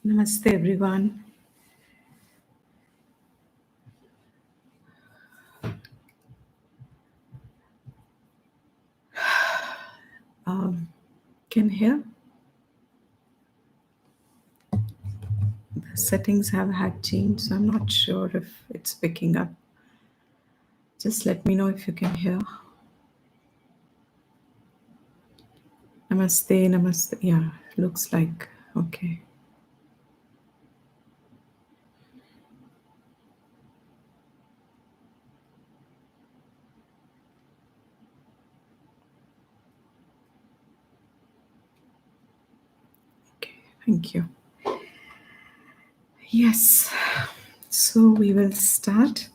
Namaste everyone. Can hear? The settings have had changed, so I'm not sure if it's picking up. Just let me know if you can hear. Namaste, namaste. Yeah, looks like okay. Okay, thank you. Yes, so we will start,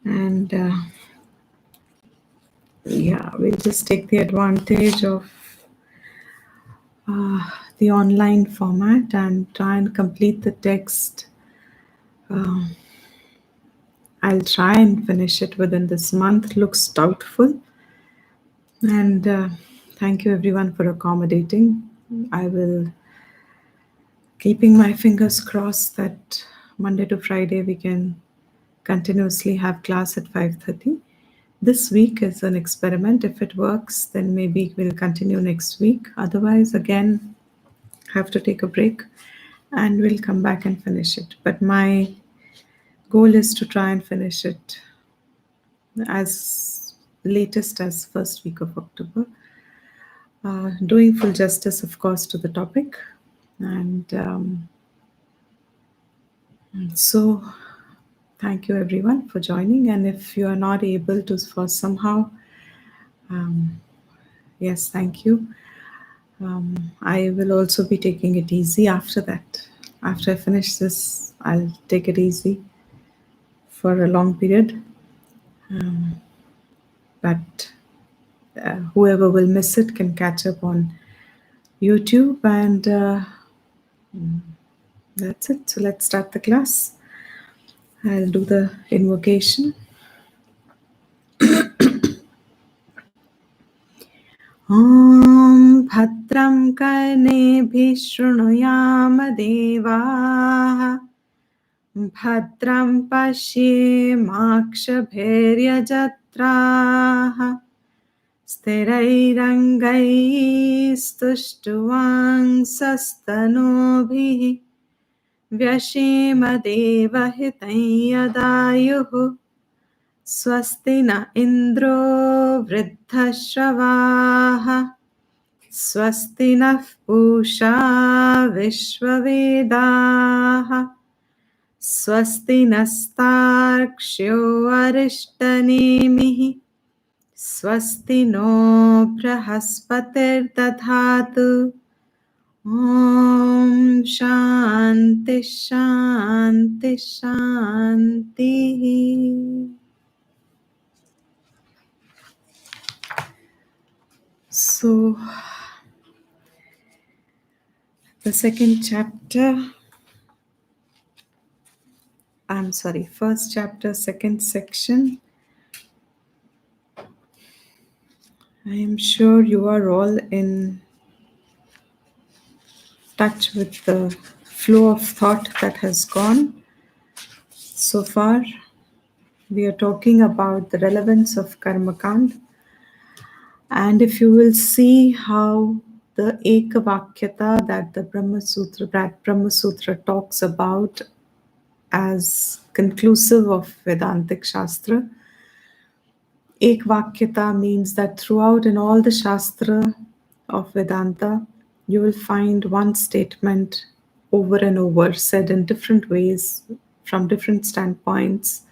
and yeah, we'll just take the advantage of the online format and try and complete the text. I'll try and finish it within this month. Looks doubtful. And thank you everyone for accommodating. I will keeping my fingers crossed that Monday to Friday we can continuously have class at 5:30. This week is an experiment. If it works, then maybe we'll continue next week. Otherwise, again, have to take a break and we'll come back and finish it. But my goal is to try and finish it as latest as first week of October. Doing full justice, of course, to the topic. And so, thank you everyone for joining. And if you are not able to, for somehow, yes, thank you. I will also be taking it easy after that. After I finish this, I'll take it easy for a long period. But whoever will miss it can catch up on YouTube, and that's it. So let's start the class. I'll do the invocation. ॐ भद्रं कर्णेभिः शृणुयाम देवाः भद्रं पश्येमाक्षभिर्यजत्राः स्थिरैरङ्गैस्तुष्टुवांसस्तनूभिः व्यशेम देवहितं यदायुः स्वस्ति न इन्द्रो वृद्धश्रवाः स्वस्ति नः पूषा विश्ववेदाः स्वस्ति नस्तार्क्ष्यो अरिष्टनेमिः स्वस्ति नो बृहस्पतिर्दधातु ॐ शान्ति शान्ति शान्तिः. So, the second chapter, first chapter, second section. I am sure you are all in touch with the flow of thought that has gone so far. We are talking about the relevance of Karmakand. And if you will see how the Ekavakyata that the Brahma Sutra talks about as conclusive of Vedantic Shastra, Ekvakyata means that throughout in all the Shastra of Vedanta, you will find one statement over and over said in different ways from different standpoints,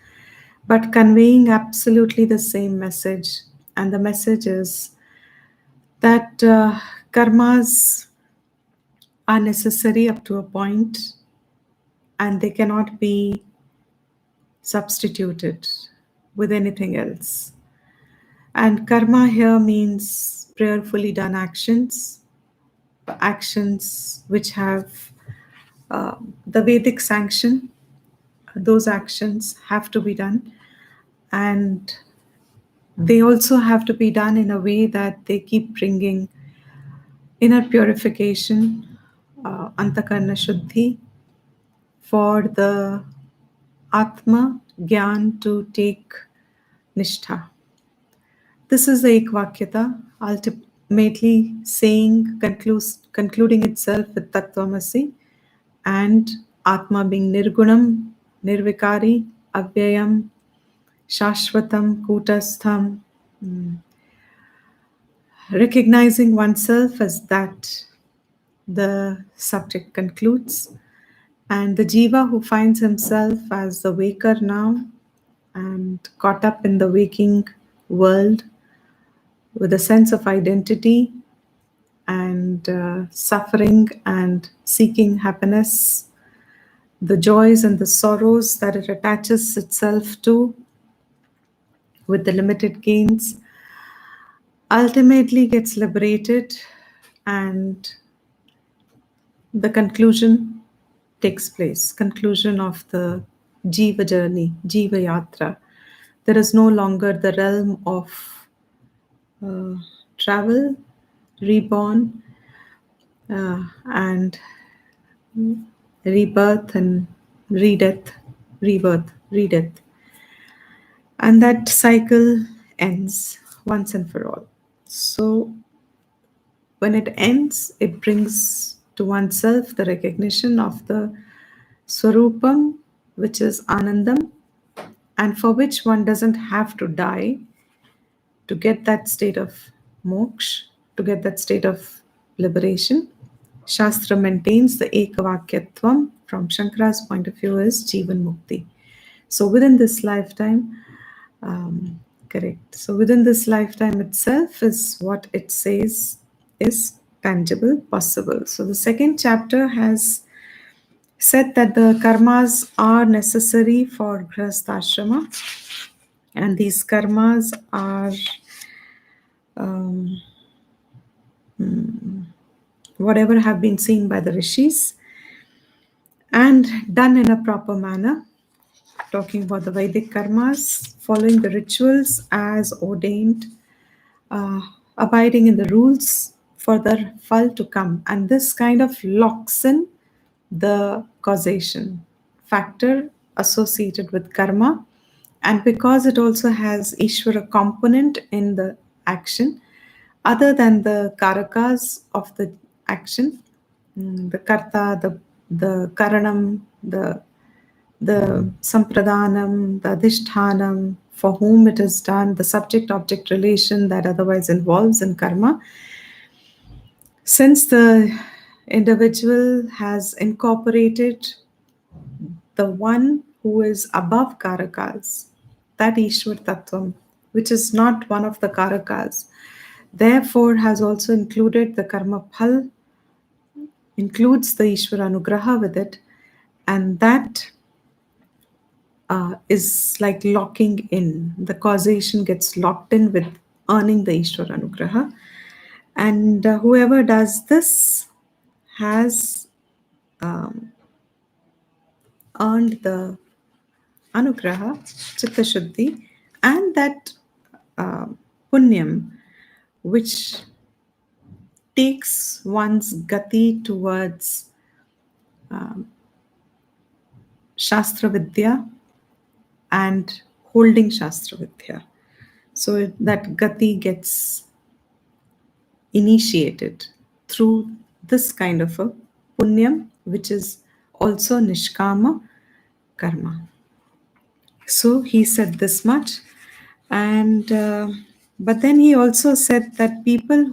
but conveying absolutely the same message. And the message is that karmas are necessary up to a point and they cannot be substituted with anything else. And karma here means prayerfully done actions, actions which have the Vedic sanction. Those actions have to be done, and they also have to be done in a way that they keep bringing inner purification, Antakarna Shuddhi, for the Atma Gyan to take Nishtha. This is the Ekvakyata, ultimately concluding itself with Tattvamasi, and Atma being Nirgunam, Nirvikari, Avyayam, Shashvatam, Kutastham, recognizing oneself as that, the subject concludes. And the jiva who finds himself as the waker now and caught up in the waking world with a sense of identity and suffering and seeking happiness, the joys and the sorrows that it attaches itself to with the limited gains, ultimately gets liberated, and the conclusion takes place, conclusion of the jiva journey, jiva yatra. There is no longer the realm of uh, travel, reborn, and rebirth and redeath, rebirth, redeath. And that cycle ends once and for all. So when it ends, it brings to oneself the recognition of the Swarupam, which is Anandam, and for which one doesn't have to die to get that state of moksha, to get that state of liberation. Shastra maintains the Ekavakyatvam from Shankara's point of view is Jivan Mukti. So within this lifetime, correct. So within this lifetime itself is what it says is tangible, possible. So the second chapter has said that the karmas are necessary for grihastha, and these karmas are um, whatever have been seen by the rishis and done in a proper manner. Talking about the Vedic karmas, following the rituals as ordained, uh, abiding in the rules for the fall to come. And this kind of locks in the causation factor associated with karma. And because it also has Ishvara component in the action, other than the karakas of the action, the karta, the karanam, the sampradhanam, the adhishthanam, for whom it is done, the subject-object relation that otherwise involves in karma. Since the individual has incorporated the one who is above karakas, that Ishwar Tattvam, which is not one of the karakas, therefore has also included the karma phal, includes the Ishwar Anugraha with it, and that is like locking in. The causation gets locked in with earning the Ishwar Anugraha. And whoever does this has earned the Anugraha, Chitta Shuddhi, and that uh, Punyam, which takes one's gati towards Shastra Vidya and holding Shastra Vidya. So that gati gets initiated through this kind of a punyam, which is also nishkama karma. So he said this much, and but then he also said that people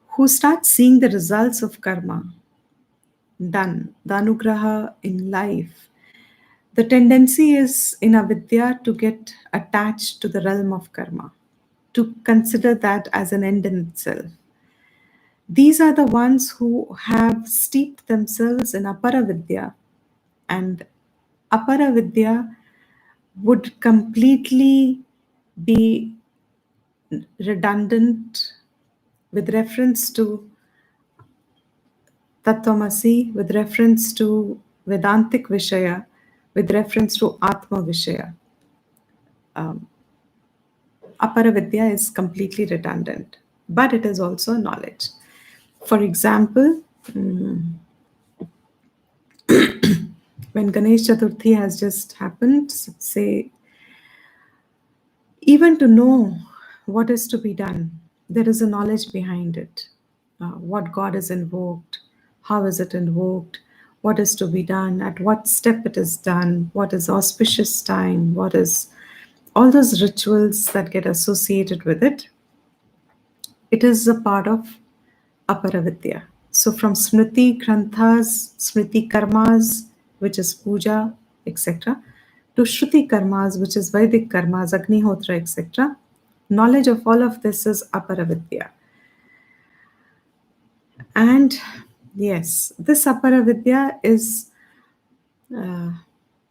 who start seeing the results of karma done, the anugraha in life, the tendency is in avidya to get attached to the realm of karma, to consider that as an end in itself. These are the ones who have steeped themselves in aparavidya, and aparavidya would completely be redundant with reference to Tattvamasi, with reference to Vedantic Vishaya, with reference to Atma Vishaya. Aparavidya is completely redundant, but it is also knowledge. For example, when Ganesh Chaturthi has just happened, say, even to know what is to be done, there is a knowledge behind it. What God is invoked, how is it invoked, what is to be done, at what step it is done, what is auspicious time, what is all those rituals that get associated with it. It is a part of Aparavidya. So from Smriti Granthas, Smriti Karmas, which is puja, etc., to Shruti Karmas, which is Vedic Karmas, Agnihotra, etc., knowledge of all of this is Aparavidya. And yes, this Aparavidya is uh,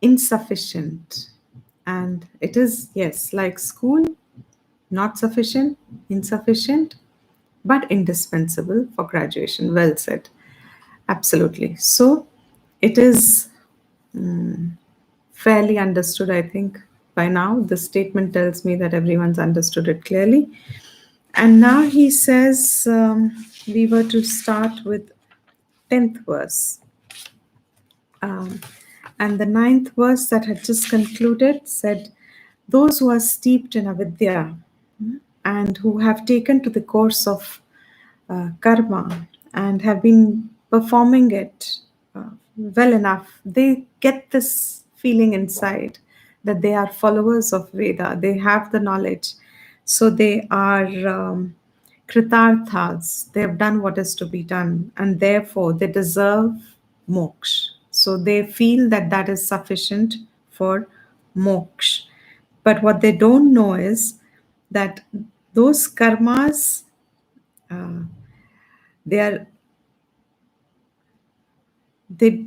insufficient. And it is, yes, like school, not sufficient, insufficient, but indispensable for graduation. Well said. Absolutely. So it is fairly understood, I think, by now. The statement tells me that everyone's understood it clearly. And now he says we were to start with 10th verse. Um, and the ninth verse that had just concluded said, those who are steeped in avidya and who have taken to the course of karma and have been performing it well enough, they get this feeling inside that they are followers of Veda, they have the knowledge. So they are kritarthas, they have done what is to be done, and therefore they deserve moksha. So they feel that that is sufficient for moksha. But what they don't know is that those karmas, uh, they are they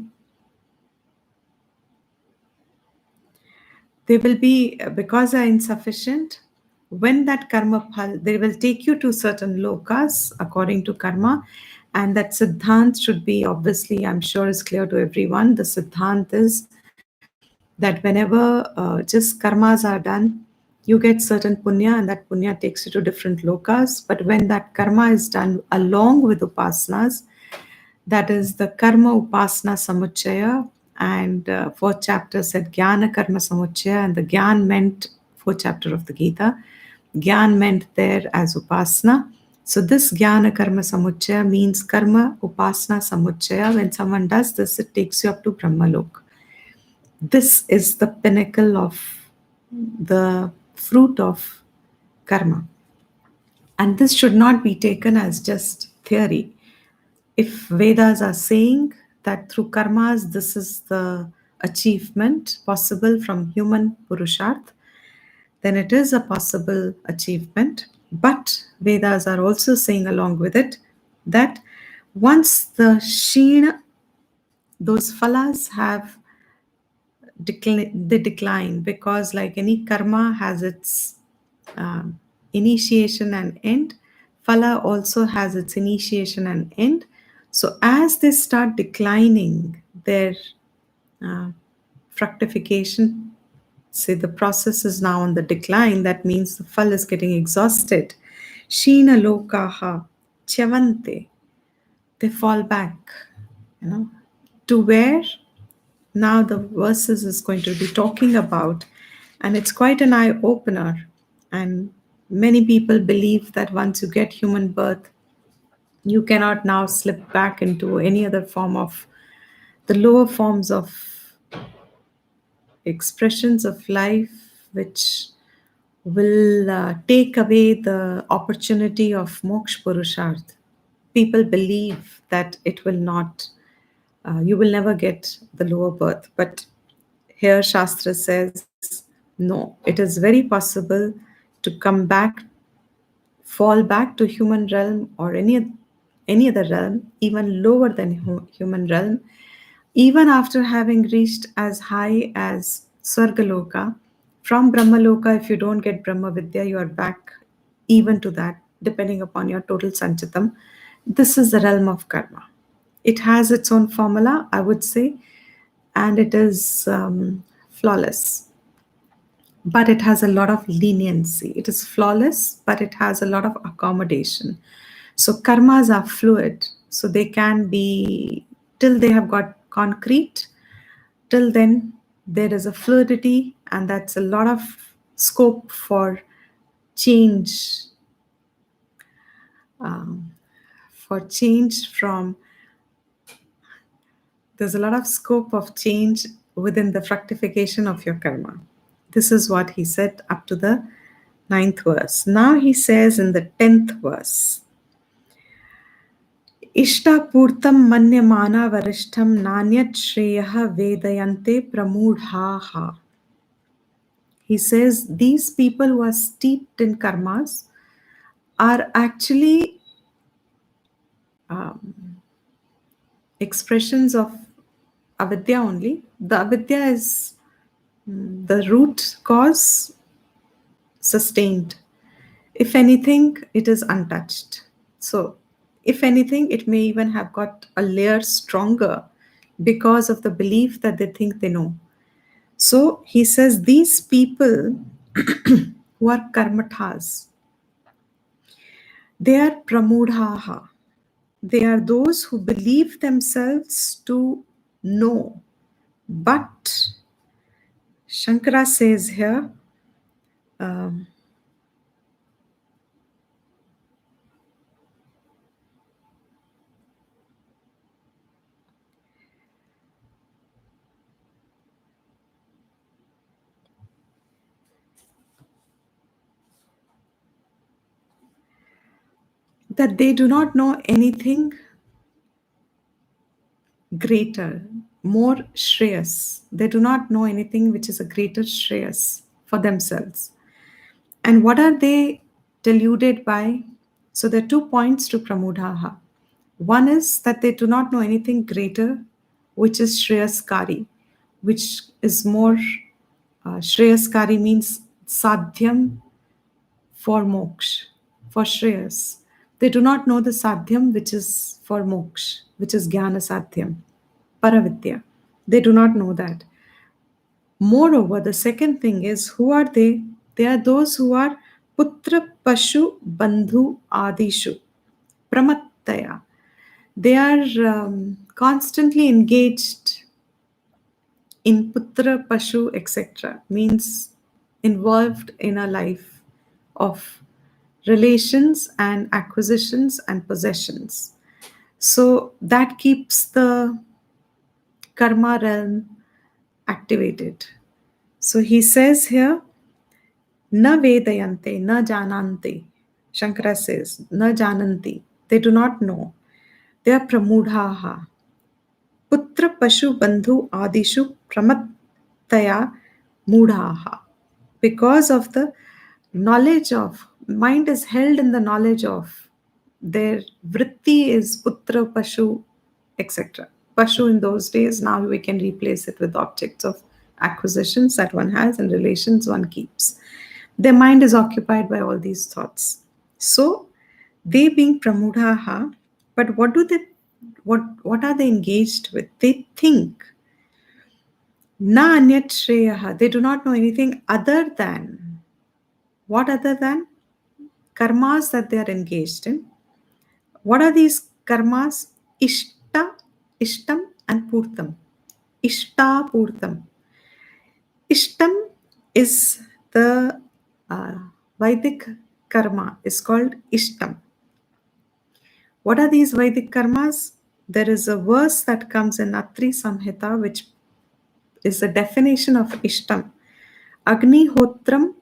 they will be because are insufficient. When that karma phal, they will take you to certain lokas according to karma, and that siddhant should be, obviously, I'm sure is clear to everyone. The siddhant is that whenever just karmas are done, you get certain punya, and that punya takes you to different lokas. But when that karma is done along with upasanas, that is the karma upasana samuchaya, and fourth chapter said jnana karma samuchaya, and the gyan meant fourth chapter of the Gita. Gyan meant there as upasana. So this jnana karma samuchaya means karma upasana samuchaya. When someone does this, it takes you up to Brahmalok. This is the pinnacle of the fruit of karma. And this should not be taken as just theory. If Vedas are saying that through karmas, this is the achievement possible from human purusharth, then it is a possible achievement. But Vedas are also saying along with it that once the Shina, those phalas have they decline, because like any karma has its um, initiation and end, phala also has its initiation and end. So as they start declining their uh, fructification, say the process is now on the decline, that means the phal is getting exhausted. Sheena lokaha chavante, they fall back, you know, to where now the verses is going to be talking about. And it's quite an eye opener. And many people believe that once you get human birth, you cannot now slip back into any other form of the lower forms of expressions of life, which will take away the opportunity of moksha purusharth. People believe that it will not, you will never get the lower birth. But here Shastra says, no, it is very possible to come back, fall back to human realm or any other realm, even lower than human realm, even after having reached as high as Swargaloka. From Brahmaloka, if you don't get Brahma Vidya, you are back even to that, depending upon your total Sanchitam. This is the realm of karma. It has its own formula, I would say, and it is flawless. But it has a lot of leniency. It is flawless, but it has a lot of accommodation. So karmas are fluid. So they can be, till they have got concrete, till then there is a fluidity, and that's a lot of scope for change, um, for change from, there's a lot of scope of change within the fructification of your karma. This is what he said up to the 9th verse. Now he says in the 10th verse, इष्टापूर्तं मन्यमाना वरिष्ठं नान्यत् श्रेयः वेदयन्ते pramudhaha. He says these people who are steeped in karmas are actually expressions of avidya only. The avidya is the root cause sustained. If anything, it is untouched. So, if anything, it may even have got a layer stronger because of the belief that they think they know. So, he says these people who are karmathas, they are pramudhaha. They are those who believe themselves to know. But Shankara says here, um, that they do not know anything greater, more shreyas. They do not know anything which is a greater shreyas for themselves. And what are they deluded by? So there are 2 points to pramudhaha. One is that they do not know anything greater, which is shreyaskari, which is more, shreyaskari means sadhyam for moksha, for shreyas. They do not know the sadhyam which is for moksha, which is jnana sadhyam, paravidya. They do not know that. Moreover, the second thing is, who are they? They are those who are putra pashu bandhu adishu, pramattaya. They are constantly engaged in putra pashu, etc., means involved in a life of relations and acquisitions and possessions. So that keeps the karma realm activated. So he says here, na vedayante, na janante. Shankara says, na jananti. They do not know. They are pramudhaha. Putra pashu bandhu adishu pramattaya mudhaha. Because of the knowledge of, mind is held in the knowledge of, their vritti is putra pashu, etc. Pashu in those days, now we can replace it with objects of acquisitions that one has and relations one keeps. Their mind is occupied by all these thoughts. So they being pramudhaha, but what are they engaged with? They think na anyat shreyaha. They do not know anything other than, what other than? Karmas that they are engaged in. What are these karmas? Ishta, ishtam and purtam. Ishta purtam. Ishtam is the uh, Vedic karma, is called ishtam. What are these Vedic karmas? There is a verse that comes in Atri Samhita which is the definition of ishtam. Agni hotram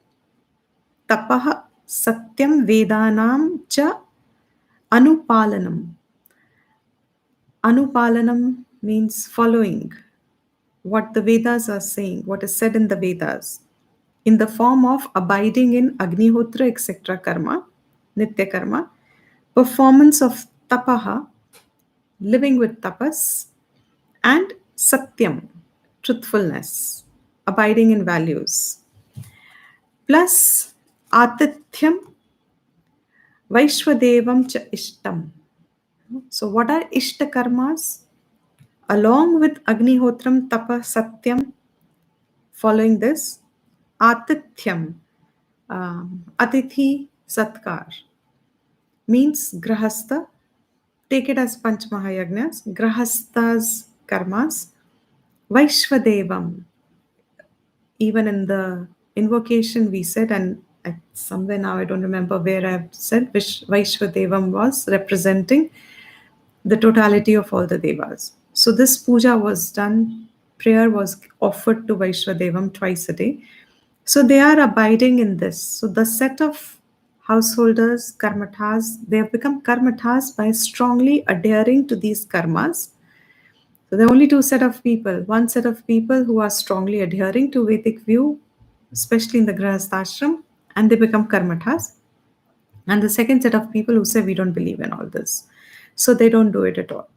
tapaha satyam vedanam cha anupalanam. Anupalanam means following what the Vedas are saying, what is said in the Vedas, in the form of abiding in Agnihotra, etc. karma, Nitya karma, performance of tapaha, living with tapas, and satyam, truthfulness, abiding in values, plus atithyam, vaishwadevam cha ishtam. So, what are ishta karmas? Along with Agnihotram, Tapa, Satyam, following this, Atithyam, Atithi Satkar, means grahastha. Take it as Panch Mahayagnas. Grahastha's karmas. Vaishvadevam. Even in the invocation we said, and somewhere now I don't remember where I've said, Vaishvadevam was representing the totality of all the devas. So this puja was done, prayer was offered to Vaishvadevam twice a day. So they are abiding in this. So the set of householders, karmatas, they have become karmatas by strongly adhering to these karmas. So there are only two set of people. One set of people who are strongly adhering to Vedic view, especially in the Grahasthashram, and they become karmatas. And the second set of people who say we don't believe in all this. So they don't do it at all.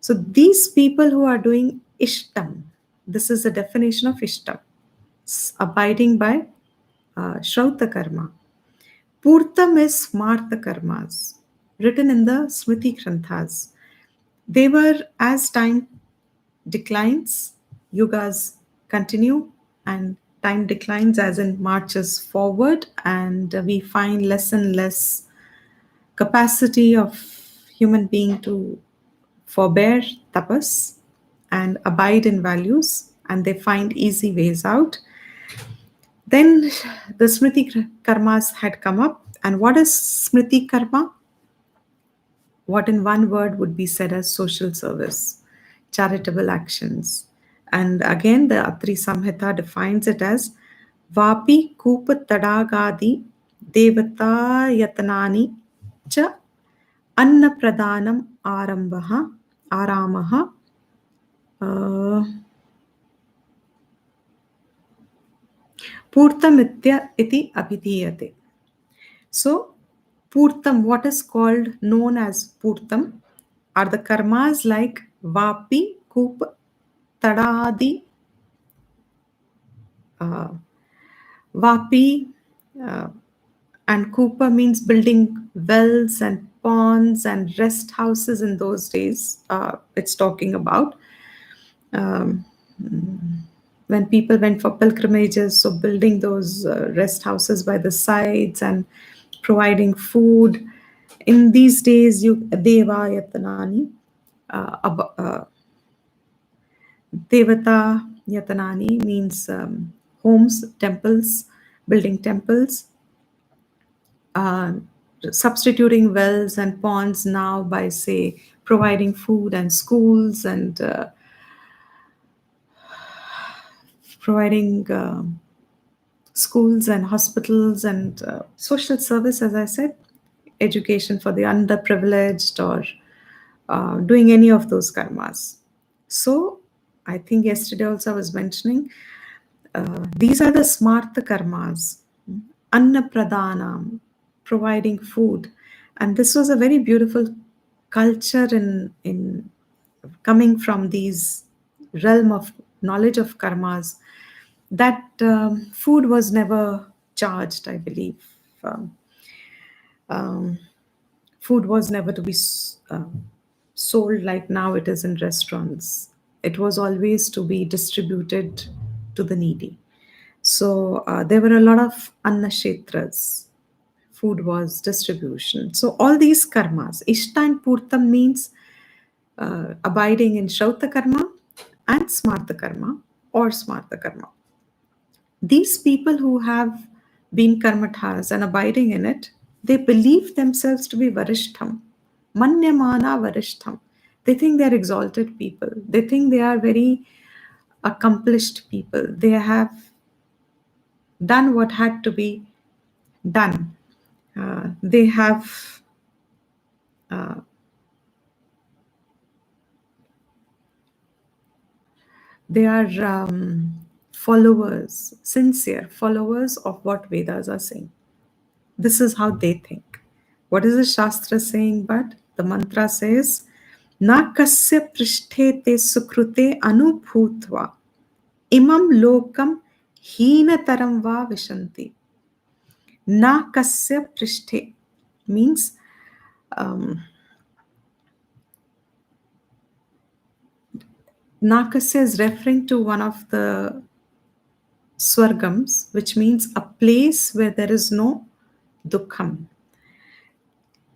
So these people who are doing ishtam, this is the definition of ishtam, abiding by Shrauta karma. Purtam is Smartha karmas, written in the Smriti Granthas. They were, as time declines, yugas continue, and time declines as in marches forward, and we find less and less capacity of human being to forbear tapas and abide in values, and they find easy ways out. Then the Smriti karmas had come up. And what is Smriti karma? What in one word would be said as social service, charitable actions. And again, the Atri Samhita defines it as Vapi Kupa Tadagadi Devata Yatanani Cha Anna Pradanam Arambaha Aramaha Purtamitya iti abhidhiyate. So, Purtam, what is called known as Purtam, are the karmas like Vapi, Kup, Tadadi, Vapi, uh, and Kupa means building wells and ponds and rest houses in those days. It's talking about um, when people went for pilgrimages, so building those rest houses by the sides and providing food. In these days, you Deva Yatanani, Devata Yatanani means homes, temples, building temples, uh, substituting wells and ponds now by, say, providing food and schools and providing schools and hospitals and social service, as I said, education for the underprivileged or doing any of those karmas. So I think yesterday also I was mentioning these are the smartha karmas, anna pradhanam, providing food. And this was a very beautiful culture in coming from these realm of knowledge of karmas, that food was never charged, I believe. Um, um, Food was never to be sold like now it is in restaurants. It was always to be distributed to the needy. So there were a lot of annashetras. Food was distribution. So all these karmas, Ishta and Purtam means abiding in Shrauta karma and Smartha karma or Smartha karma. These people who have been karmathas and abiding in it, they believe themselves to be varishtham, manyamana varishtham. They think they are exalted people. They think they are very accomplished people. They have done what had to be done. They have they are followers, sincere followers of what Vedas are saying. This is how they think. What is the Shastra saying? But the mantra says, Na kasya prishthe te sukrute anubhutva imam lokam heenataram va vishanti. Na kasya prishthe means Nakasya is referring to one of the swargams, which means a place where there is no dukkham.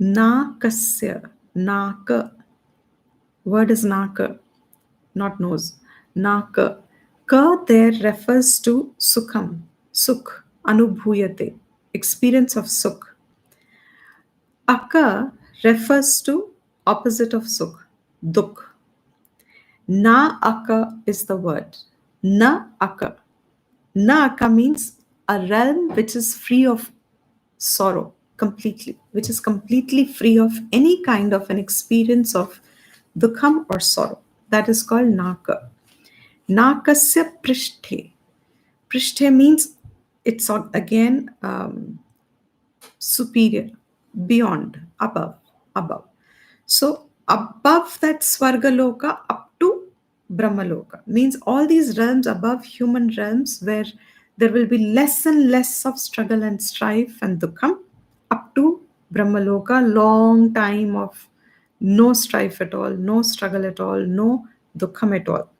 Nakasya. Naka. Word is naka, not nose. Naka. Ka there refers to sukham. Sukh. Anubhuyate. Experience of sukh. Aka refers to opposite of sukh. Dukh. Na aka is the word. Na aka. Na aka means a realm which is free of sorrow completely, which is completely free of any kind of an experience of dukkham or sorrow. That is called naka. Nakasya prishthe. Prishthe means it's again superior, beyond, above. So above that Swargaloka up to Brahmaloka means all these realms above human realms where there will be less and less of struggle and strife and dukkham up to Brahmaloka, long time of no strife at all, no struggle at all, no dukkham at all.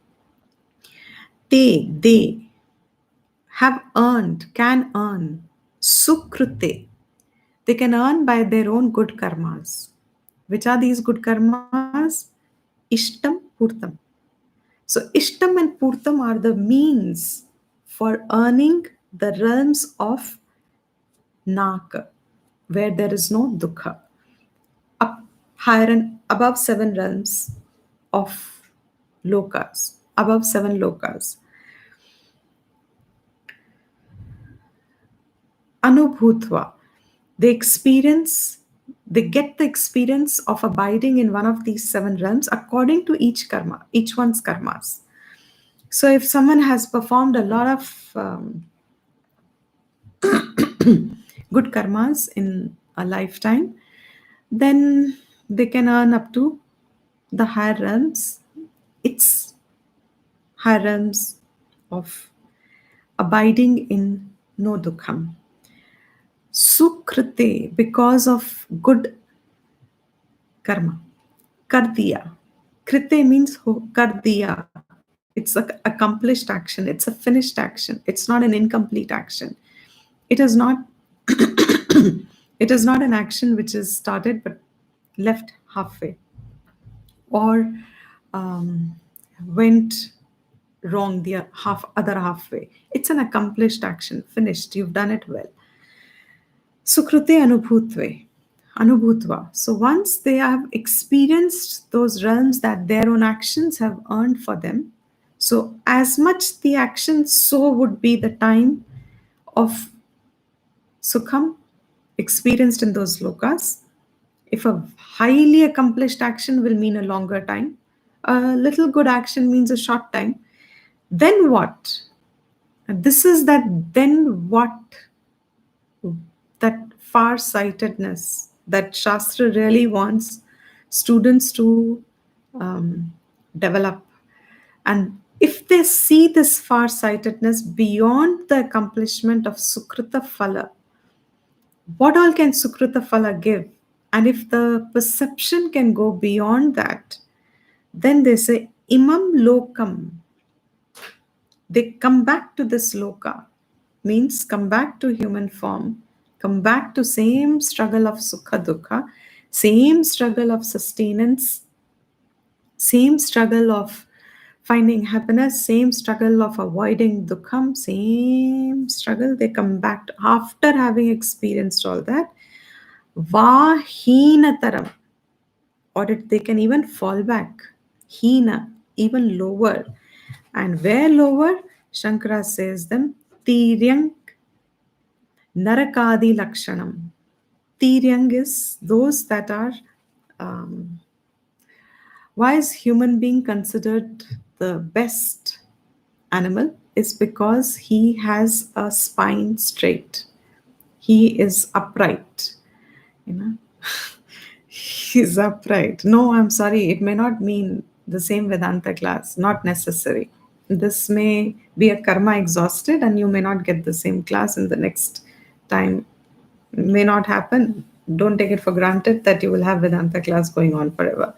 They have earned, can earn, sukrute. They can earn by their own good karmas. Which are these good karmas? Ishtam, Purtam. So, Ishtam and Purtam are the means for earning the realms of Naka, where there is no Dukha. Up higher and above 7 realms of Lokas, above 7 Lokas. Anubhutva. They experience, they get the experience of abiding in one of these 7 realms according to each karma, each one's karmas. So if someone has performed a lot of good karmas in a lifetime, then they can earn up to the higher realms. It's higher realms of abiding in no dukkham. Sukrite, because of good karma. Kardiya. Krite means kardiya. It's an accomplished action. It's a finished action. It's not an incomplete action. It is not. It is not an action which is started but left halfway or went wrong the other halfway. It's an accomplished action, finished. You've done it well. Sukrute anubhutve. Anubhutva. So once they have experienced those realms that their own actions have earned for them, so as much the action, so would be the time of sukham experienced in those lokas. If a highly accomplished action will mean a longer time, a little good action means a short time, then what? And this is that then what, that far-sightedness that Shastra really wants students to develop. And if they see this far-sightedness beyond the accomplishment of Sukrita Phala, what all can Sukrita Phala give? And if the perception can go beyond that, then they say, Imam Lokam. They come back to this Loka, means come back to human form, come back to same struggle of Sukha Dukha, same struggle of sustenance, same struggle of finding happiness, same struggle of avoiding dukkham, same struggle. They come back to, after having experienced all that, Vahinataram, or they can even fall back. Hina, even lower. And where lower? Shankara says them, Tiryang Narakadi Lakshanam. Tiryang is those that are. Why is human being considered the best animal? Is because he has a spine straight. He is upright. You know, he's upright. No, I'm sorry. It may not mean the same Vedanta class. Not necessary. This may be a karma exhausted, and you may not get the same class in the next time. May not happen. Don't take it for granted that you will have Vedanta class going on forever.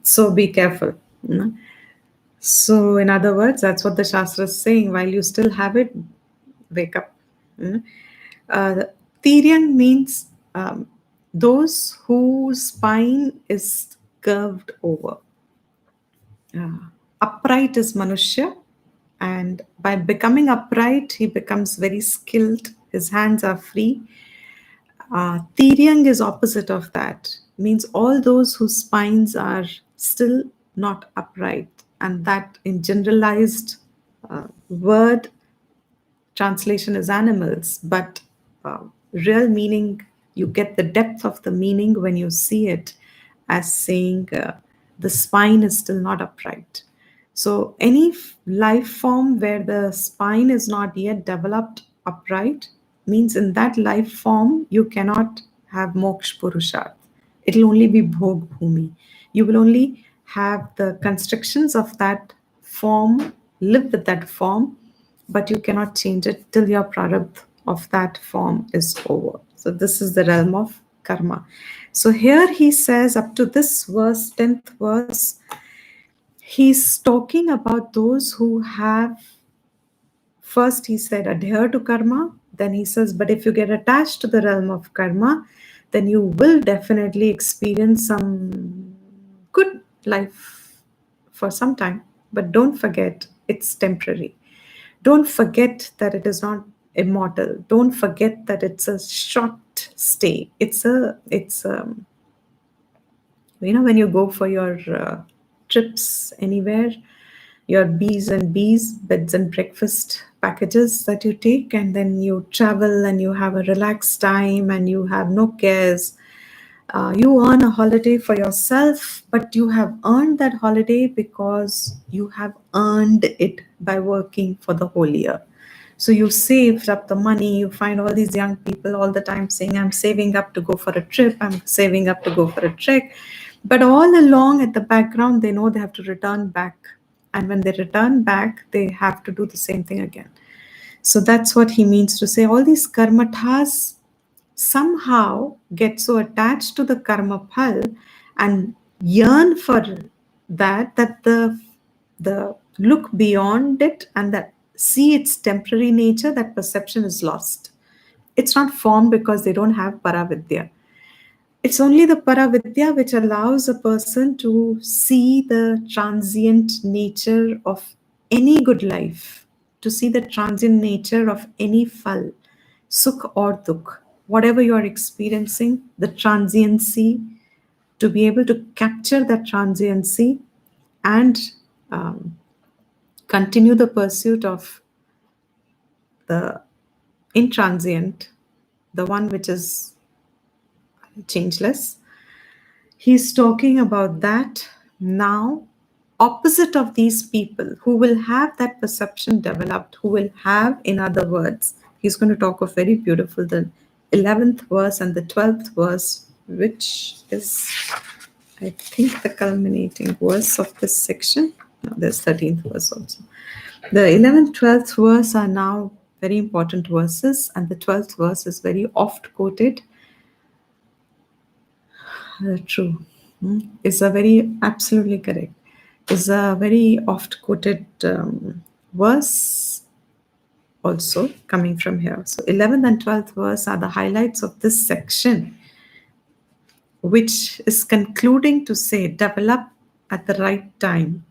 So be careful. You know? So, in other words, that's what the Shastra is saying. While you still have it, wake up. You know? Tiryang means those whose spine is curved over. Upright is Manushya, and by becoming upright, he becomes very skilled. His hands are free. Tiryang is opposite of that, means all those whose spines are still not upright, and that in generalized word translation is animals, but uh, real meaning, you get the depth of the meaning when you see it as saying the spine is still not upright. So, any life form where the spine is not yet developed upright means in that life form you cannot have moksha purusharth. It'll only be bhog bhumi. You will only have the constructions of that form, live with that form, but you cannot change it till your prarabdha of that form is over. So this is the realm of karma. So here he says up to this verse, 10th verse, he's talking about those who have, first he said adhere to karma, then he says, but if you get attached to the realm of karma, then you will definitely experience some good life for some time. But don't forget, it's temporary. Don't forget that it is not immortal. Don't forget that it's a short stay. When you go for your trips anywhere, your B's and B's, beds and breakfast packages that you take, and then you travel and you have a relaxed time and you have no cares. You earn a holiday for yourself, but you have earned that holiday because you have earned it by working for the whole year. So you saved up the money. You find all these young people all the time saying, I'm saving up to go for a trip, I'm saving up to go for a trek. But all along at the background, they know they have to return back. And when they return back, they have to do the same thing again. So that's what he means to say. All these karmathas somehow get so attached to the karma phal and yearn for that the look beyond it and that see its temporary nature, that perception is lost. It's not formed because they don't have paravidya. It's only the paravidya which allows a person to see the transient nature of any good life, to see the transient nature of any phal, sukh or dukh, whatever you are experiencing, the transiency, to be able to capture that transiency and um, continue the pursuit of the intransient, the one which is changeless. He's talking about that now, opposite of these people who will have that perception developed, who will have, in other words, he's going to talk of very beautiful, the 11th verse and the 12th verse, which is, I think, the culminating verse of this section. No, there's 13th verse also. The 11th, 12th verse are now very important verses, and the 12th verse is very oft quoted. True. Is a very absolutely correct. Is a very oft quoted verse also coming from here. So 11th and 12th verse are the highlights of this section, which is concluding to say develop at the right time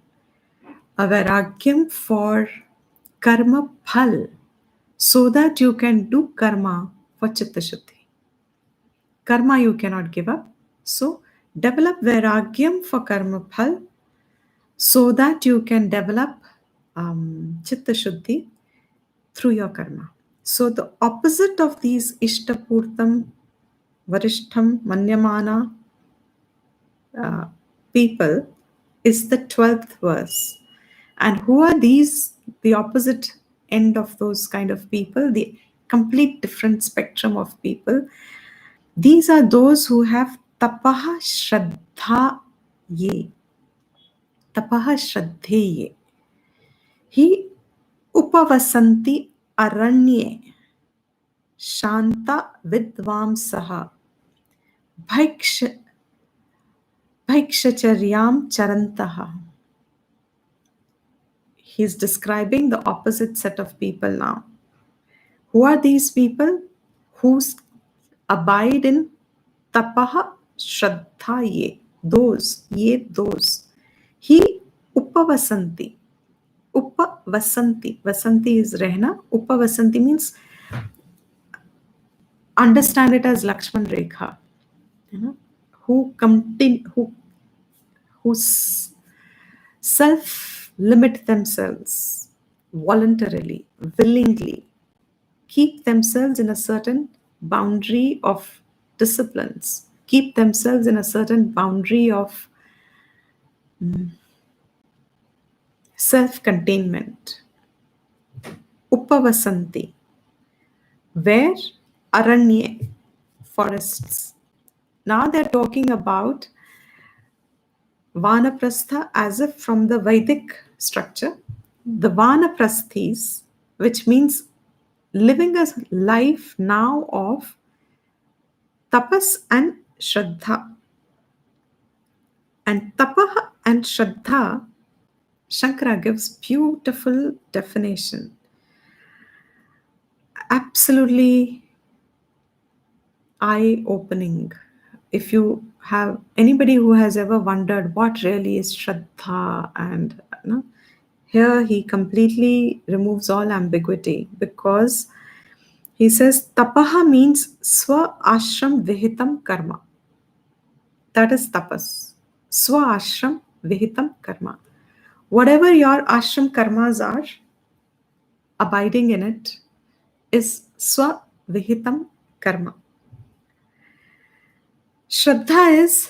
a vairagyam for karma phal so that you can do karma for chitta shuddhi. Karma you cannot give up. So develop vairagyam for karma phal so that you can develop chitta shuddhi through your karma. So the opposite of these ishtapurtam, varishtham, manyamana people is the 12th verse. And who are these? The opposite end of those kind of people, the complete different spectrum of people. These are those who have tapaha shraddha ye. Tapaha shraddheye. He upavasanti aranye. Shanta vidvamsaha. Bhaiksha, bhaikshcharyam charantaha. He's describing the opposite set of people now. Who are these people? Who abide in tapaha shraddha ye. Those. He upavasanti. Upavasanti. Vasanti is rehna. Upavasanti means understand it as Lakshman Rekha. You know, who self limit themselves voluntarily, willingly, keep themselves in a certain boundary of disciplines, keep themselves in a certain boundary of self containment. Upavasanti, where aranye, forests. Now they're talking about Vanaprastha as if from the Vedic structure. The Vanaprasthis, which means living a life now of tapas and shraddha. And tapaha and shraddha, Shankara gives beautiful definition. Absolutely eye-opening. If you have anybody who has ever wondered what really is shraddha, and here he completely removes all ambiguity, because he says tapaha means swa ashram vihitam karma. That is tapas. Swa ashram vihitam karma. Whatever your ashram karmas are, abiding in it is swa vihitam karma. Shraddha is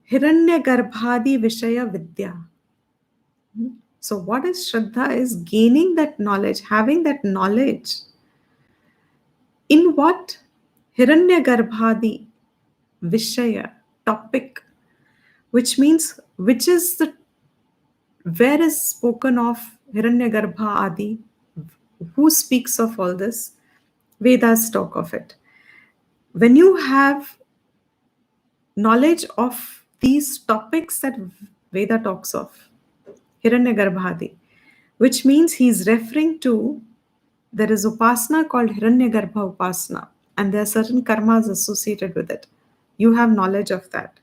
hiranya garbhadi vishaya vidya. So what is Shraddha is gaining that knowledge, having that knowledge. In what? Hiranya garbhadi vishaya, topic, which means which is the where is spoken of Hiranyagarbha Adi? Who speaks of all this? Vedas talk of it. When you have knowledge of these topics that Veda talks of, Hiranyagarbha Adi, which means he's referring to there is upasana called Hiranyagarbha Upasana, and there are certain karmas associated with it. You have knowledge of that.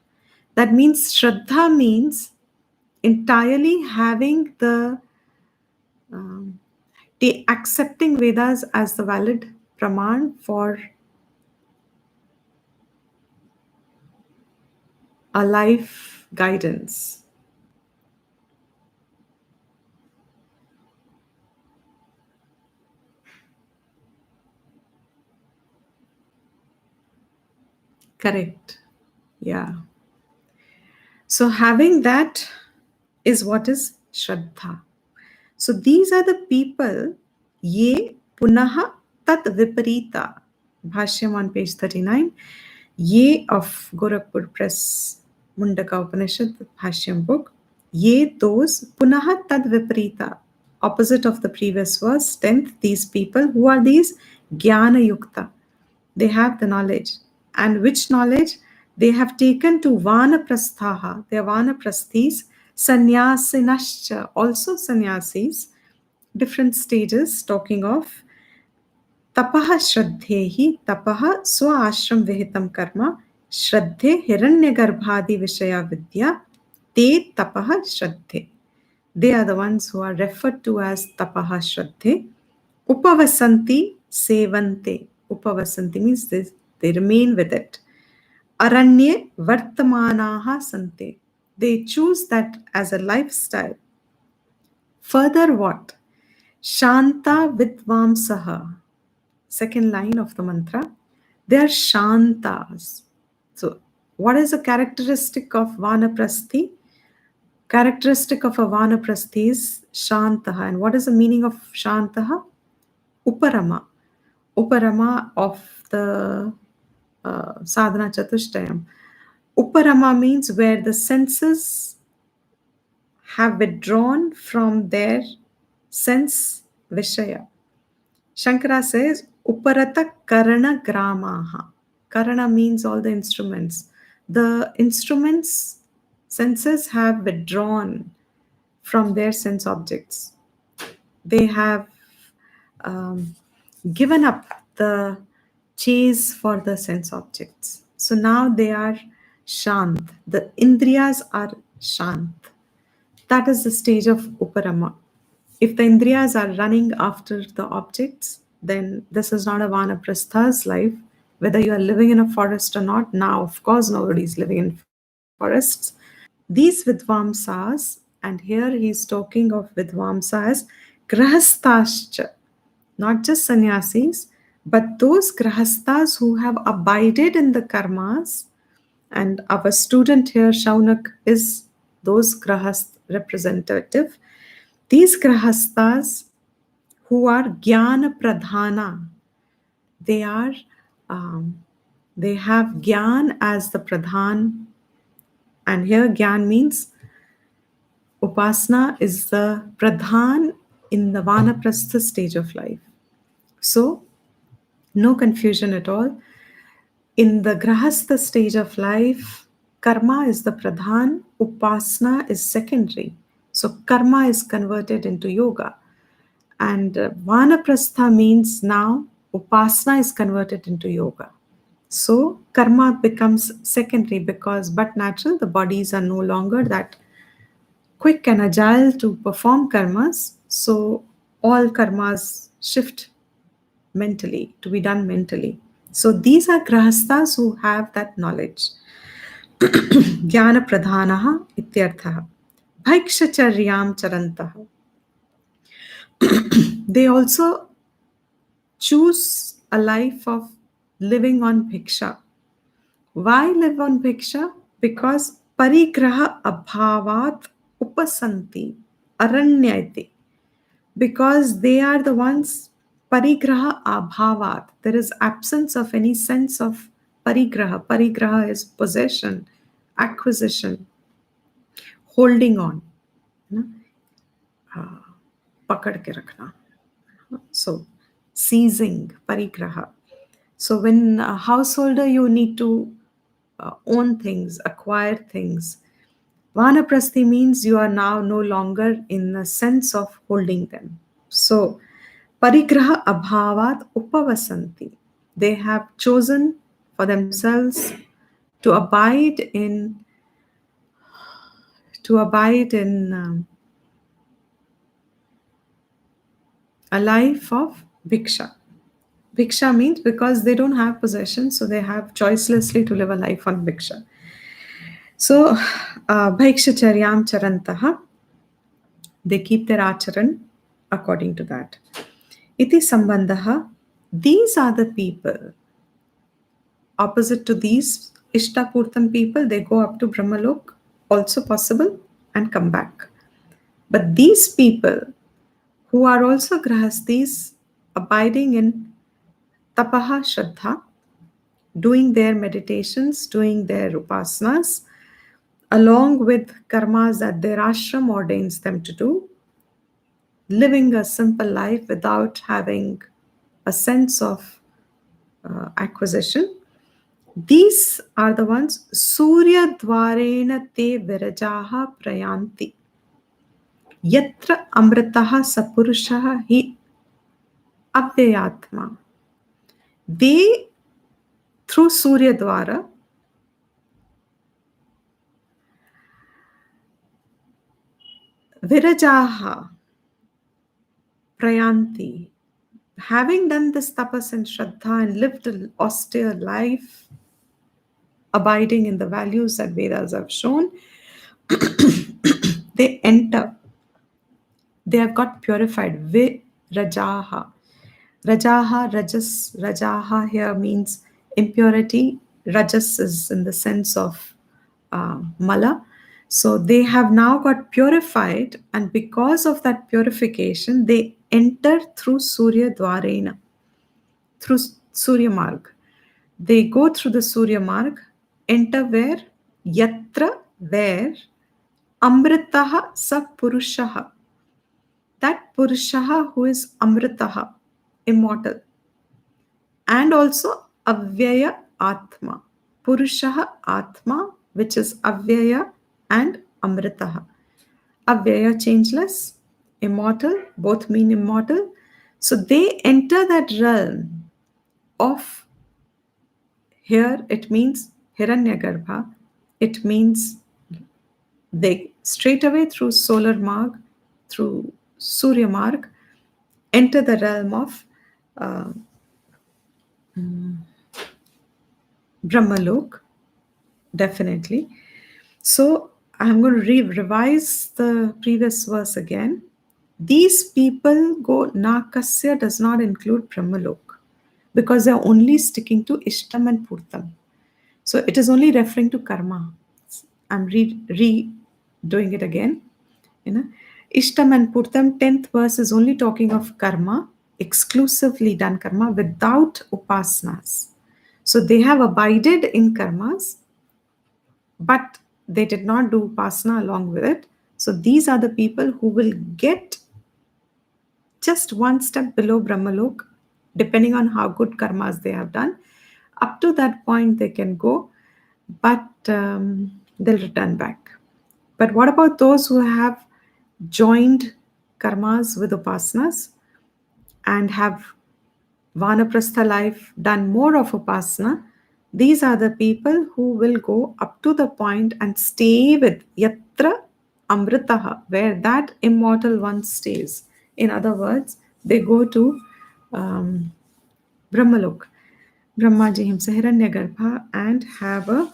That means Shraddha means entirely having the accepting Vedas as the valid praman for a life guidance. Correct. Yeah. So having that is what is Shraddha. So these are the people, ye punaha tat viparita. Bhashyam on page 39. Ye of Gorakhpur Press, Mundaka Upanishad, Bhashyam book. Ye those punaha tad viparita. Opposite of the previous verse, 10th, these people. Who are these? Jnana yukta. They have the knowledge. And which knowledge? They have taken to vanaprasthaha. They are vanaprasthis. Sannyasinascha, also sannyasis. Different stages talking of tapaha shraddhehi. Tapaha swa ashram vihitam karma. Shraddhe hiranyagarbhadi vishaya vidya. Te tapaha shraddhe. They are the ones who are referred to as tapaha shraddhe. Upavasanti sevante. Upavasanti means they remain with it. Aranye vartamanaha sante. They choose that as a lifestyle. Further what? Shanta vidvamsaha. Second line of the mantra. They are shantas. So what is a characteristic of vanaprasthi? Characteristic of a vanaprasthi is shantaha. And what is the meaning of shantaha? Uparama. Uparama of the sadhana chatushtayam. Uparama means where the senses have withdrawn from their sense vishaya. Shankara says, Uparata karana gramaha. Karana means all the instruments. The instruments, senses have withdrawn from their sense objects. They have given up the chase for the sense objects. So now they are shant. The indriyas are shant. That is the stage of Uparama. If the indriyas are running after the objects, then this is not a vanaprastha's life. Whether you are living in a forest or not, now of course nobody is living in forests. These vidvamsas, and here he is talking of vidvamsa as grahasthascha, not just sannyasis, but those grahasthas who have abided in the karmas. And our student here, Shaunak, is those grahast representative. These grahasthas who are jnana pradhana, they are they have gyan as the pradhan, and here gyan means upasana is the pradhan in the vanaprastha stage of life. So no confusion at all. In the grahastha stage of life, karma is the pradhan, upasana is secondary. So karma is converted into yoga. And vanaprastha means now upasana is converted into yoga. So karma becomes secondary because, but natural, the bodies are no longer that quick and agile to perform karmas. So all karmas shift mentally, to be done mentally. So these are grahasthas who have that knowledge. Jnana pradhanaha ityarthaha. Bhaikshacharyaam charantaha. They also choose a life of living on bhiksha. Why live on bhiksha? Because parigraha abhavat upasanti aranyayate. Because they are the ones parigraha abhavat. There is absence of any sense of parigraha. Parigraha is possession, acquisition, holding on, है ना? पकड़ के रखना. So seizing, parigraha. So when a householder, you need to own things, acquire things. Vanaprasthi means you are now no longer in the sense of holding them. So parigraha abhavat upavasanti. They have chosen for themselves to abide in a life of bhiksha. Bhiksha means because they don't have possessions, so they have choicelessly to live a life on bhiksha. So, bhaikshacharyaam charantaha, they keep their acharan according to that. Iti sambandhaha, these are the people. Opposite to these Ishtapurtam people, they go up to Brahmalok, also possible, and come back. But these people who are also grahasthis, abiding in tapaha shraddha, doing their meditations, doing their upasanas, along with karmas that their ashram ordains them to do, living a simple life without having a sense of acquisition. These are the ones Surya Dvarena te virajaha prayanti. Yatra amritaha sapurushaha hi avyayatma. They, through Surya Dwara, virajaha prayanti, having done this tapas and shraddha and lived an austere life, abiding in the values that Vedas have shown, they enter. They have got purified. Virajaha. Rajaha, Rajas, Rajaha here means impurity. Rajas is in the sense of mala. So they have now got purified, and because of that purification, they enter through Surya Dwarena, through Surya Marg. They go through the Surya Marg, enter where? Yatra, where? Amritaha sa Purushaha. That Purushaha who is Amritaha, immortal. And also Avyaya Atma. Purushaha Atma, which is Avyaya and Amritaha. Avyaya, changeless, immortal, both mean immortal. So they enter that realm of Here it means Hiranyagarbha. It means they straight away through solar marg, through Surya marg, enter the realm of uh, Brahmalok, definitely. So I'm going to revise the previous verse again. These people go, Nakasya does not include Brahmalok because they're only sticking to Ishtam and Purtam. So it is only referring to karma. I'm doing it again. You know, Ishtam and Purtam, 10th verse is only talking of karma, exclusively done karma without upasanas. So they have abided in karmas, but they did not do upasana along with it. So these are the people who will get just one step below Brahmalok, depending on how good karmas they have done. Up to that point, they can go, but they'll return back. But what about those who have joined karmas with upasanas and have vanaprastha life done more of upasana? These are the people who will go up to the point and stay with yatra amritaha, where that immortal one stays. In other words, they go to um, Brahmalok, Brahmaji himself, Hiranyagarbha, and have a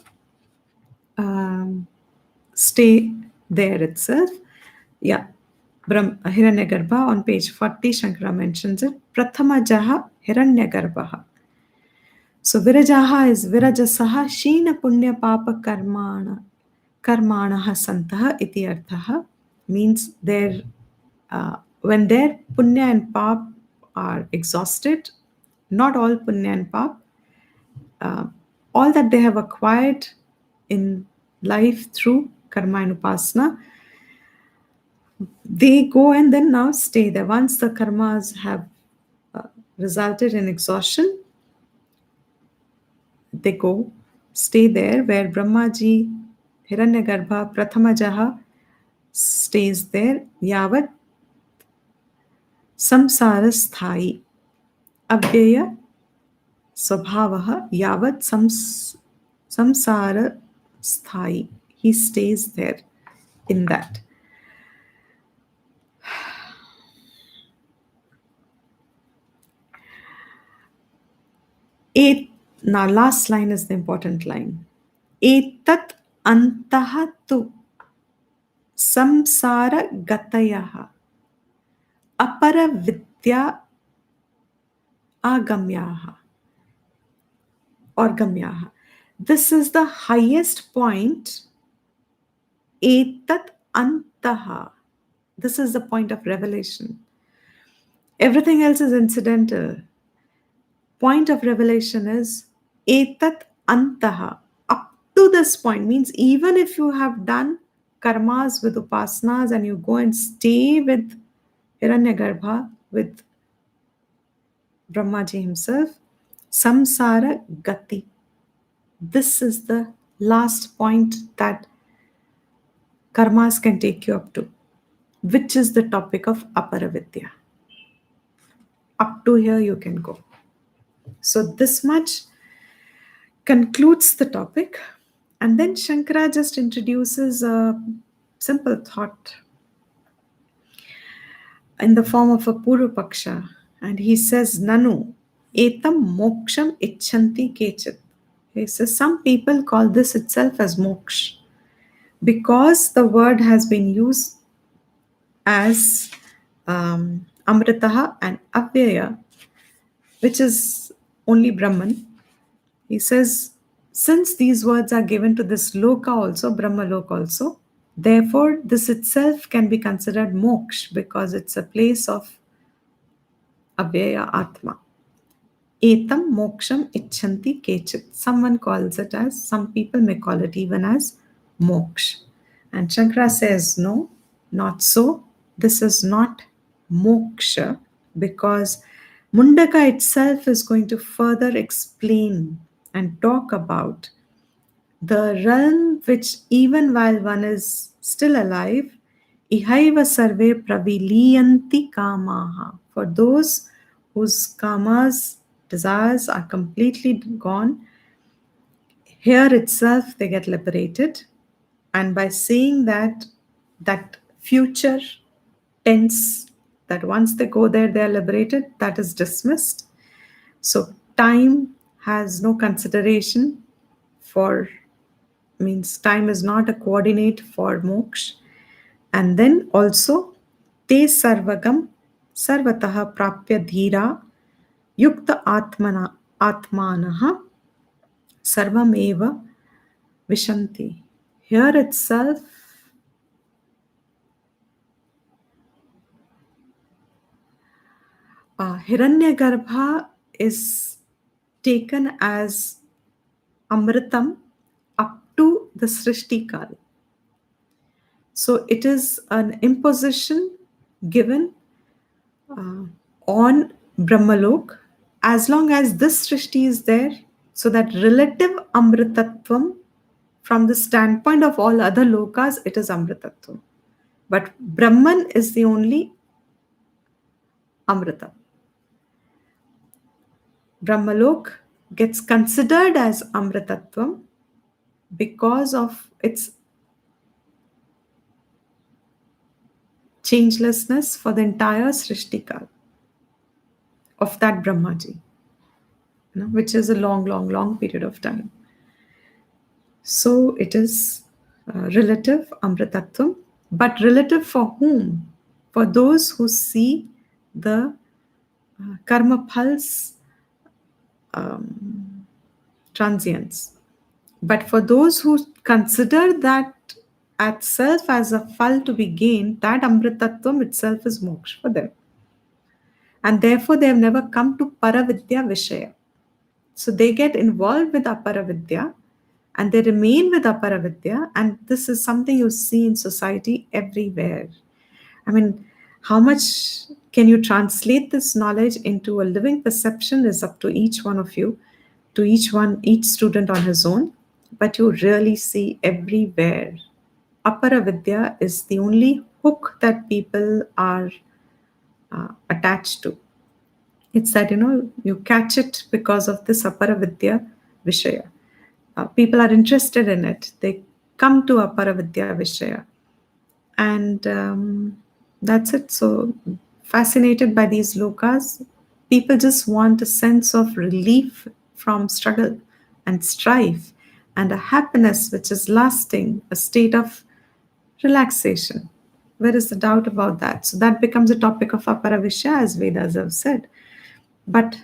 stay there itself. Yeah, Hiranyagarbha on page 40, Shankara mentions it. Prathamajaha Hiranyagarbha. So Virajaha is Virajasaha Sheena Punya Papa Karmanaha Santaha iti arthaha, means their when their punya and pap are exhausted, not all punya and pap, uh, all that they have acquired in life through karma and upasana, they go and then now stay there. Once the karmas have uh, resulted in exhaustion, they go stay there where Brahmaji, Hiranyagarbha, Prathamajaha stays there. Yavat samsara sthai avyaya swabhavaha yavat samsara sthai. He stays there in that. Now last line is the important line. Etat antaha tu samsara gatayaha apara vidya agamyaha or gamyaha. This is the highest point. Etat antaha. This is the point of revelation. Everything else is incidental. Point of revelation is etat antaha. Up to this point means even if you have done karmas with upasanas and you go and stay with Hiranyagarbha, with Brahmaji himself, samsara gati. This is the last point that karmas can take you up to, which is the topic of aparavidya. Up to here you can go. So this much concludes the topic, and then Shankara just introduces a simple thought in the form of a Purupaksha, and he says, Nanu etam moksham icchanti kechit. He says some people call this itself as moksha because the word has been used as amritaha and avyaya, which is only Brahman. He says, since these words are given to this loka also, Brahmalok also, therefore this itself can be considered moksha because it's a place of avyaya atma. Etam moksham icchanti kechit. Someone calls it as, some people may call it even as moksha. And Shankara says, no, not so. This is not moksha because Mundaka itself is going to further explain and talk about the realm which even while one is still alive, ihaiva sarve praviliyanti kamaha. For those whose kamas, desires are completely gone, Here itself, they get liberated. And by seeing that, that future tense, that once they go there, they are liberated, that is dismissed. So time has no consideration for, means time is not a coordinate for moksha. And then also, te sarvagam sarvataha prapya dhira yukta atmanaha sarvameva vishanti. Here itself, Hiranyagarbha is taken as Amritam up to the Srishti Kal. So it is an imposition given on Brahmalok as long as this Srishti is there. So that relative Amritatvam, from the standpoint of all other lokas, it is Amritatvam. But Brahman is the only Amrita. Brahmalok gets considered as Amritatvam because of its changelessness for the entire Srishtikal of that Brahmaji, which is a long, long, long period of time. So it is relative Amritatvam, but relative for whom? For those who see the karma phals transience. But for those who consider that itself as a phal to be gained, that Amritattvam itself is moksha for them. And therefore, they have never come to Paravidya Vishaya. So they get involved with Aparavidya and they remain with Aparavidya. And this is something you see in society everywhere. I mean, how much can you translate this knowledge into a living perception is up to each one of you, to each student on his own. But you really see everywhere. Aparavidya is the only hook that people are attached to. It's that, you catch it because of this Aparavidya Vishaya. People are interested in it. They come to Aparavidya Vishaya. And that's it. So, fascinated by these lokas, people just want a sense of relief from struggle and strife and a happiness which is lasting, a state of relaxation. Where is the doubt about that? So, that becomes a topic of Aparavisya, as Vedas have said. But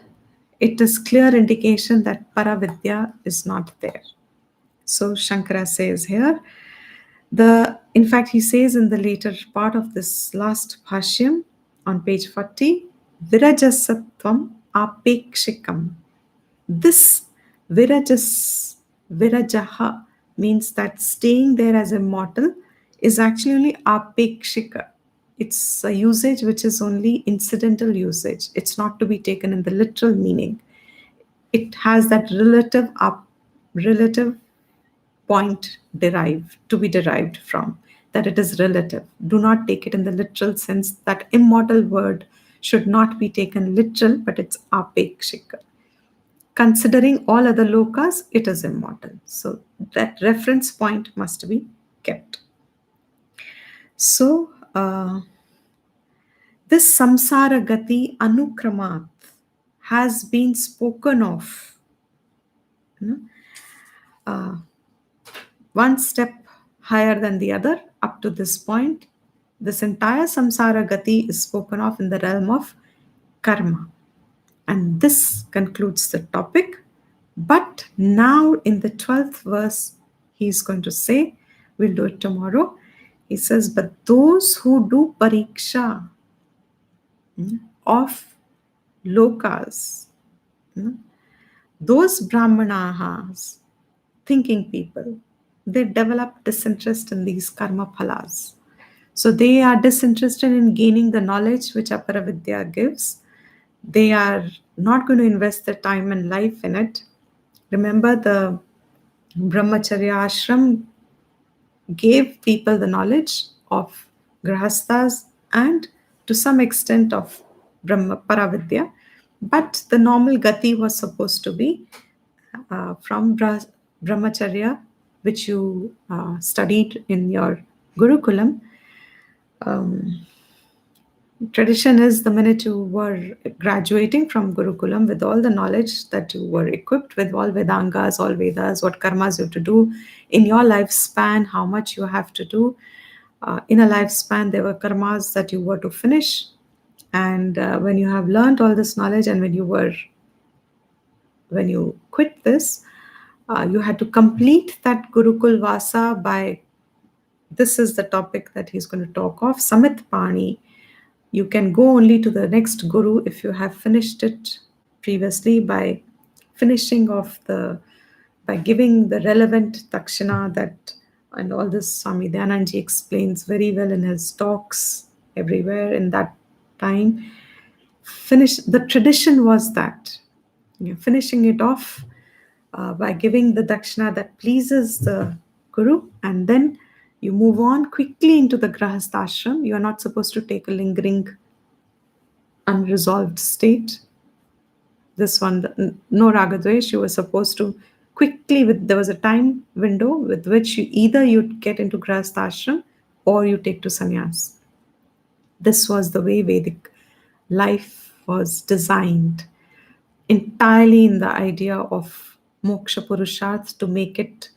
it is clear indication that Paravidya is not there. So Shankara says here, in fact, he says in the later part of this last bhashyam on page 40, Virajasatvam apekshikam. This virajaha means that staying there as immortal is actually only apekshika. It's a usage which is only incidental usage. It's not to be taken in the literal meaning. It has that relative point to be derived from, that it is relative. Do not take it in the literal sense. That immortal word should not be taken literal, but it's apekshika. Considering all other lokas, it is immortal. So that reference point must be kept. So this samsara gati anukramat has been spoken of, one step higher than the other up to this point. This entire samsara gati is spoken of in the realm of karma. And this concludes the topic. But now in the 12th verse, he's going to say, we'll do it tomorrow. He says, but those who do pariksha of lokas, those brahmanahas, thinking people, they develop disinterest in these karma phalas. So they are disinterested in gaining the knowledge which Aparavidya gives. They are not going to invest their time and life in it. Remember, the Brahmacharya ashram gave people the knowledge of grahasthas and to some extent of Brahma Paravidya, but the normal gati was supposed to be from brahmacharya, which you studied in your Gurukulam. Tradition is the minute you were graduating from Gurukulam with all the knowledge that you were equipped with, all Vedangas, all Vedas, what karmas you have to do in your lifespan, how much you have to do. In a lifespan, there were karmas that you were to finish. And when you have learned all this knowledge and when you quit this, you had to complete that Gurukul Vasa by, this is the topic that he's going to talk of, Samit Pani. You can go only to the next Guru if you have finished it previously by finishing off by giving the relevant Takshana that, and all this Swami Dayanandji explains very well in his talks everywhere in that time. The tradition was that you're finishing it off by giving the dakshana that pleases the guru, and then you move on quickly into the grahasthashram. You are not supposed to take a lingering unresolved state. This one, no ragadvesh, you were supposed to quickly, there was a time window with which either you'd get into grahasthashram or you take to sannyas. This was the way Vedic life was designed, entirely in the idea of moksha purusharth, to make it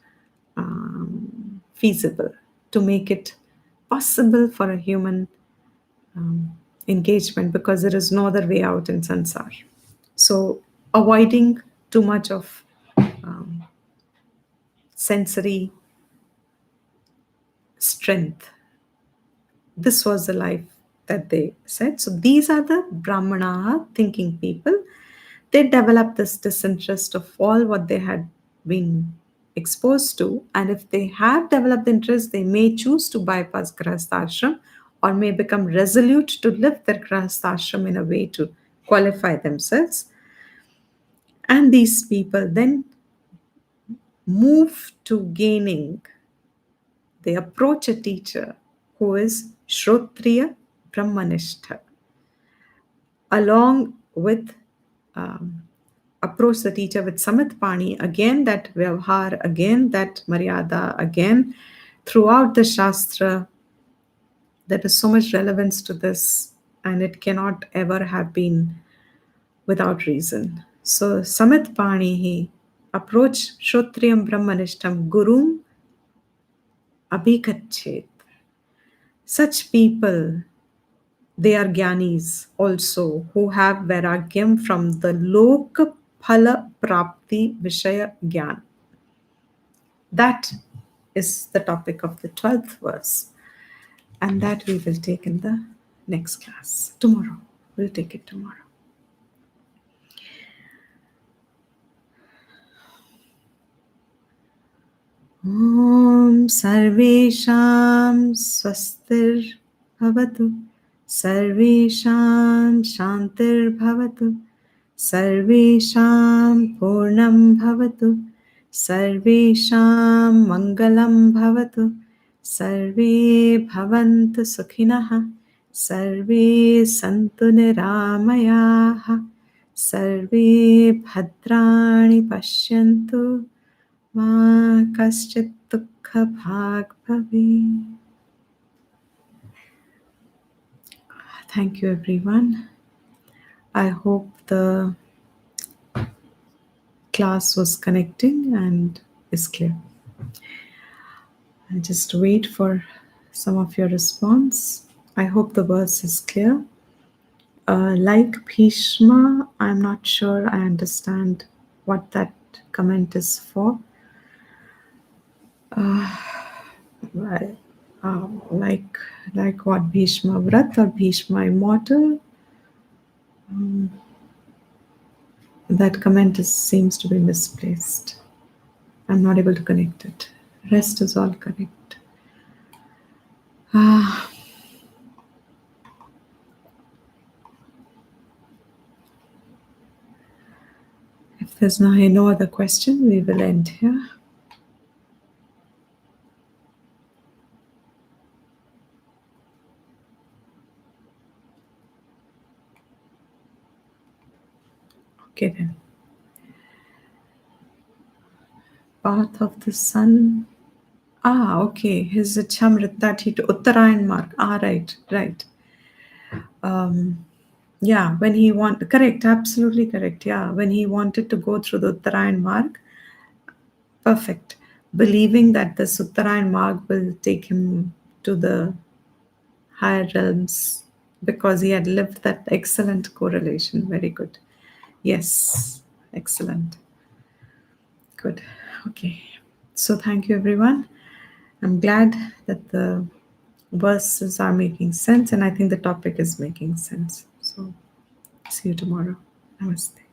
feasible, to make it possible for a human engagement, because there is no other way out in sansar. So, avoiding too much of sensory strength. This was the life that they said. So, these are the Brahmana thinking people. They developed this disinterest of all what they had been exposed to. And if they have developed interest, they may choose to bypass Grahasthashram or may become resolute to live their Grahasthashram in a way to qualify themselves. And these people then move to gaining, they approach a teacher who is Shrotriya Brahmanishtha, along with approach the teacher with Samit Pani, again that Vyavhar, again that Maryada, again throughout the Shastra. There is so much relevance to this, and it cannot ever have been without reason. So, Samit Pani, he approached Shrotriyam Brahmanishtam Gurum Abhikachet. Such people, they are Gyanis also, who have Vairagyam from the Loka Phala Prapti Vishaya Gyan. That is the topic of the 12th verse. And that we will take in the next class. Tomorrow. We'll take it tomorrow. Om Sarvesham Swastir Bhavatu Sarvesham Shantir Bhavatu Sarvesham Purnam Bhavatu Sarvesham Mangalam Bhavatu Sarve Bhavantu Sukhinaha Sarve Santu Niramayaha Sarve Bhadrani Pashyantu Ma Kaschit Dukha Bhag Bhavi. Thank you, everyone. I hope the class was connecting and is clear. I'll just wait for some of your response. I hope the verse is clear. Like Bhishma, I'm not sure I understand what that comment is for. Right. Like what, Bhishma Vrat or Bhishma Immortal? That comment seems to be misplaced. I'm not able to connect it. Rest is all correct. If there's no other question, we will end here. Okay then. path of the sun. Ah, okay. His Chamrit that he Uttarayan mark. Ah, right, right. Um, yeah, when he want correct, absolutely correct. Yeah, when he wanted to go through the Uttarayan mark, perfect. Believing that the Uttarayan mark will take him to the higher realms because he had lived that excellent correlation. Very good. Yes, excellent. Good. Okay. So thank you, everyone. I'm glad that the verses are making sense, and I think the topic is making sense. So see you tomorrow. Namaste.